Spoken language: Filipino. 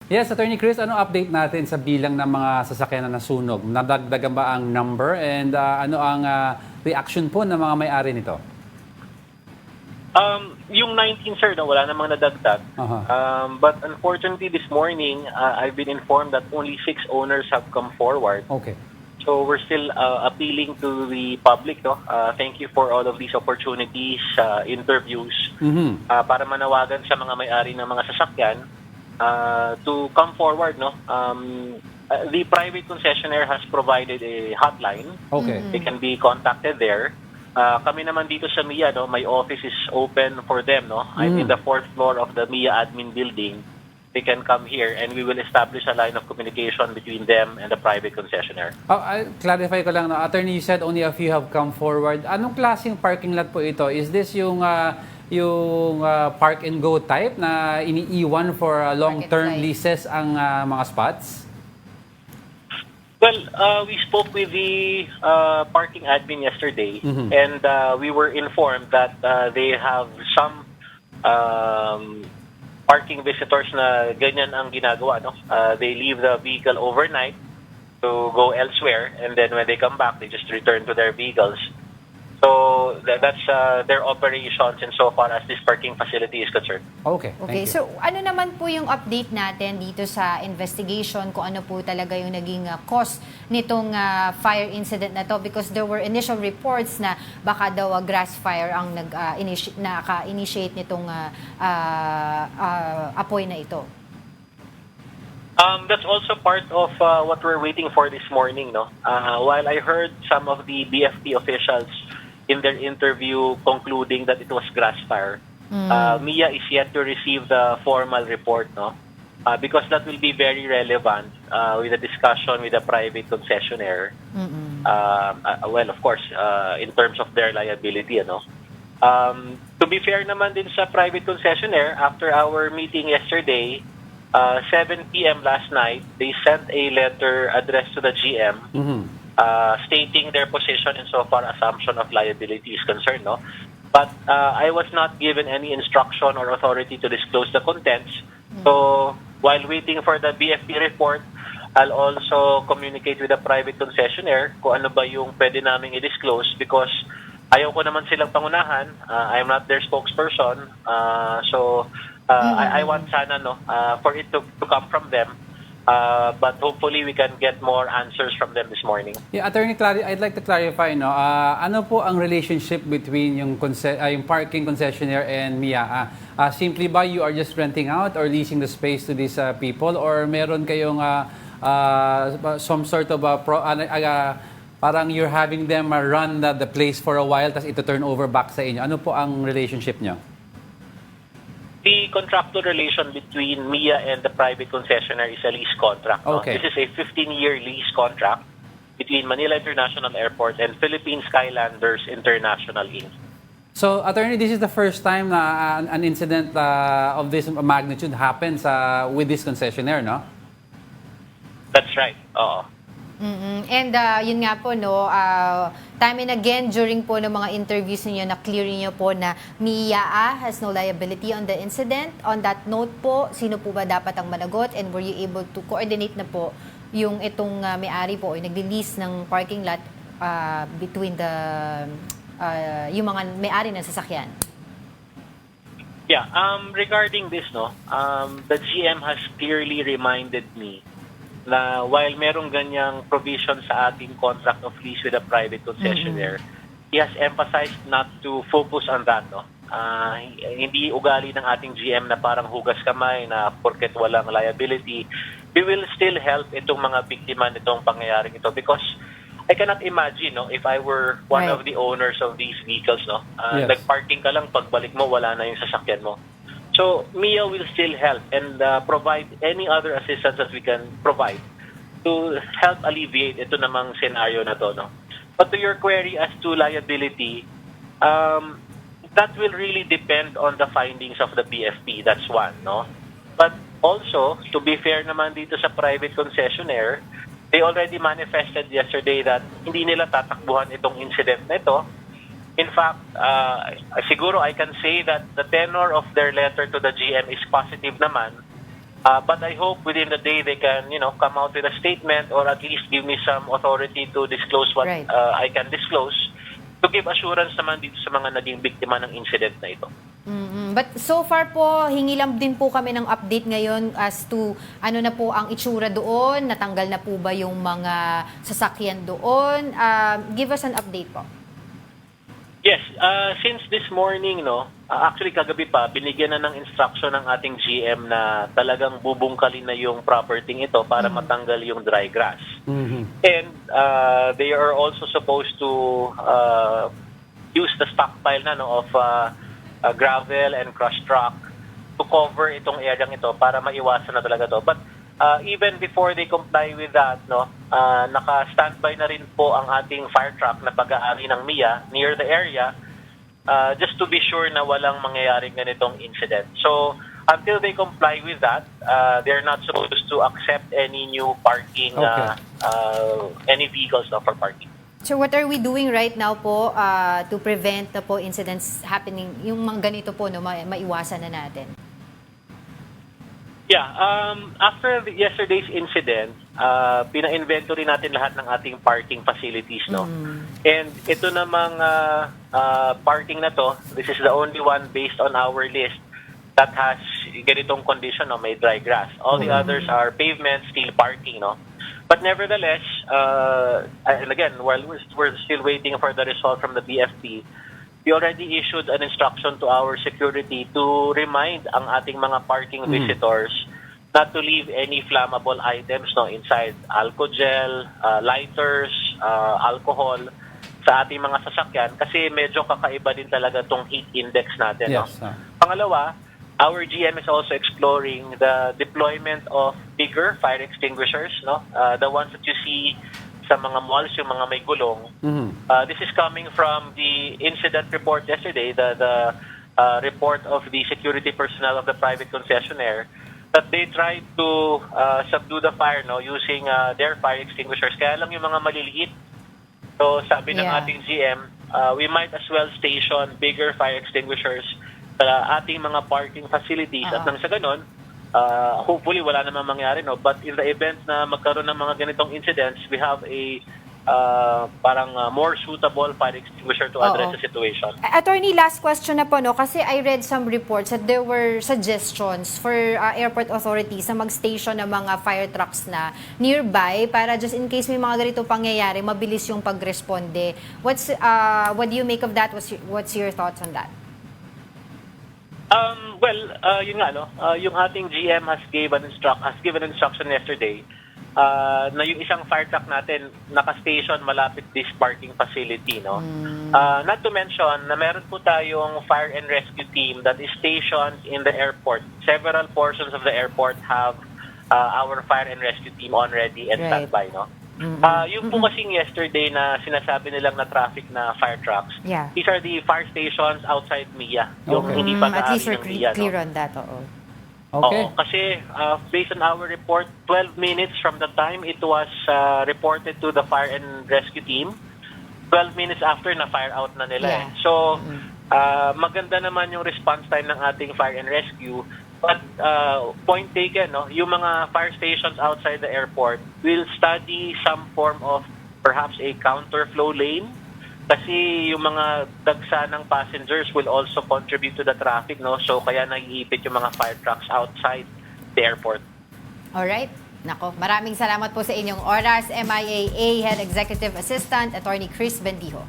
Yes, Attorney Chris, ano update natin sa bilang ng mga sasakyan na nasunog? Nadagdagan ba ang number and ano ang reaction po ng mga may-ari nito? Yung 19, sir, no, wala namang nadagdag. But unfortunately, this morning, I've been informed that only 6 owners have come forward. Okay. So we're still appealing to the public. No? Thank you for all of these opportunities, interviews, para manawagan sa mga may-ari ng mga sasakyan to come forward. No? The private concessionaire has provided a hotline. Okay. They can be contacted there. Kami naman dito sa MIAA, no, my office is open for them. No? I'm in the 4th floor of the MIAA admin building. They can come here and we will establish a line of communication between them and the private concessionaire. I'll clarify ko lang, no? Attorney, you said only a few have come forward. Anong klaseng parking lot po ito? Is this yung park and go type na iniiwan for long-term leases ang mga spots? Well, we spoke with the parking admin yesterday, and we were informed that they have some parking visitors na ganyan ang ginagawa. No? They leave the vehicle overnight to go elsewhere, and then when they come back, they just return to their vehicles. So that's their operations insofar as this parking facility is concerned. Okay, okay. So ano naman po yung update natin dito sa investigation kung ano po talaga yung naging cause nitong fire incident na to? Because there were initial reports na baka daw grass fire ang naka-initiate nitong apoy na ito. That's also part of what we're waiting for this morning. No, while I heard some of the BFP officials in their interview concluding that it was grass fire, MIAA is yet to receive the formal report, no? Because that will be very relevant with the discussion with the private concessionaire. Well, of course, in terms of their liability, no? To be fair naman din sa private concessionaire, after our meeting yesterday, 7 p.m. last night, they sent a letter addressed to the GM stating their position insofar assumption of liability is concerned. No? But I was not given any instruction or authority to disclose the contents. So while waiting for the BFP report, I'll also communicate with the private concessionaire kung ano ba yung pwede naming i-disclose because ayaw ko naman silang pangunahan. I'm not their spokesperson. So I want sana for it to come from them. But hopefully we can get more answers from them this morning. Yeah, Attorney Clary, I'd like to clarify, no, ano po ang relationship between yung parking concessionaire and MIAA? Simply ba you are just renting out or leasing the space to these people, or meron kayong some sort of parang you're having them run the place for a while tas ito turn over back sa inyo? Ano po ang relationship nyo? The contractual relation between MIAA and the private concessionaire is a lease contract. No? Okay. This is a 15-year lease contract between Manila International Airport and Philippine Skylanders International Inc. So, Attorney, this is the first time na an incident of this magnitude happens with this concessionaire, no? That's right. Oo. And yun nga po, no, time and again during po ng mga interviews niyo na clear niyo po na MIAA has no liability on the incident. On that note po, sino po ba dapat ang managot, and were you able to coordinate na po yung itong may-ari po o nag-release ng parking lot between the yung mga may-ari ng sasakyan? Yeah, regarding this, no, the GM has clearly reminded me na while merong ganyang provision sa ating contract of lease with a private concessionaire, he has emphasized not to focus on that. No? Hindi ugali ng ating GM na parang hugas kamay na porket walang liability. We will still help itong mga biktima nitong pangyayaring ito because I cannot imagine, no, if I were one of the owners of these vehicles, no, nag-parking ka lang, pagbalik mo, wala na yung sasakyan mo. So, MIAA will still help and provide any other assistance that we can provide to help alleviate ito namang scenario na to. No? But to your query as to liability, that will really depend on the findings of the BFP. That's one. No? But also, to be fair naman dito sa private concessionaire, they already manifested yesterday that hindi nila tatakbuhan itong incident na ito. In fact, siguro I can say that the tenor of their letter to the GM is positive naman But I hope within the day they can, come out with a statement or at least give me some authority to disclose what Right. I can disclose to give assurance naman dito sa mga naging biktima ng incident na ito. But so far po, hingi lang din po kami ng update ngayon as to ano na po ang itsura doon, natanggal na po ba yung mga sasakyan doon. Give us an update po. Yes, since this morning, actually kagabi pa, binigyan na ng instruction ng ating GM na talagang bubungkalin na yung property ito para matanggal yung dry grass. And they are also supposed to use the stockpile of gravel and crushed rock to cover itong areang ito para maiwasan na talaga to. But even before they comply with that, naka-standby na rin po ang ating fire truck na pag-aari ng MIA near the area just to be sure na walang mangyayaring ganitong incident. So, until they comply with that, they're not supposed to accept any new parking, any vehicles for parking. So what are we doing right now po to prevent na po incidents happening, yung mga ganito po, maiwasan na natin? Yeah, after yesterday's incident, pina-inventory natin lahat ng ating parking facilities, And ito namang parking na to, this is the only one based on our list that has ganitong condition, may dry grass. All the others are pavement, steel parking, But nevertheless, and again, while we're still waiting for the result from the BFP, we already issued an instruction to our security to remind ang ating mga parking visitors not to leave any flammable items inside, alcohol, lighters, alcohol sa ating mga sasakyan kasi medyo kakaiba din talaga tong heat index natin. Yes, Pangalawa, our GM is also exploring the deployment of bigger fire extinguishers, the ones that you see sa mga malls, yung mga may gulong. This is coming from the incident report yesterday, the report of the security personnel of the private concessionaire, that they tried to subdue the fire using their fire extinguishers. Kaya lang yung mga maliliit. So sabi ng ating GM, we might as well station bigger fire extinguishers sa ating mga parking facilities at nang sa ganon, hopefully wala namang mangyari, but in the event na magkaroon ng mga ganitong incidents, we have a more suitable fire extinguisher to address the situation. Attorney, last question na po, kasi I read some reports that there were suggestions for airport authorities na mag-station ng mga fire trucks na nearby para just in case may mga ganito pangyayari, mabilis yung pag-responde. What do you make of that? What's your thoughts on that? Yun nga, yung ating GM has given instruction yesterday na yung isang fire truck natin naka-station malapit this parking facility, Not to mention na meron po tayong fire and rescue team that is stationed in the airport. Several portions of the airport have our fire and rescue team already and standby, Yung po kasing yesterday na sinasabi nilang na traffic na fire trucks, these are the fire stations outside MIA. Yung hindi pa At least we're ng MIA. clear on that, Okay. Oo, kasi based on our report, 12 minutes from the time it was reported to the fire and rescue team, 12 minutes after na fire out na nila. So, maganda naman yung response time ng ating fire and rescue. But point taken, yung mga fire stations outside the airport will study some form of perhaps a counterflow lane kasi yung mga dagsa ng passengers will also contribute to the traffic, so kaya naiipit yung mga fire trucks outside the airport. Alright. Nako, maraming salamat po sa inyong oras. MIAA Head Executive Assistant, Attorney Chris Bendijo.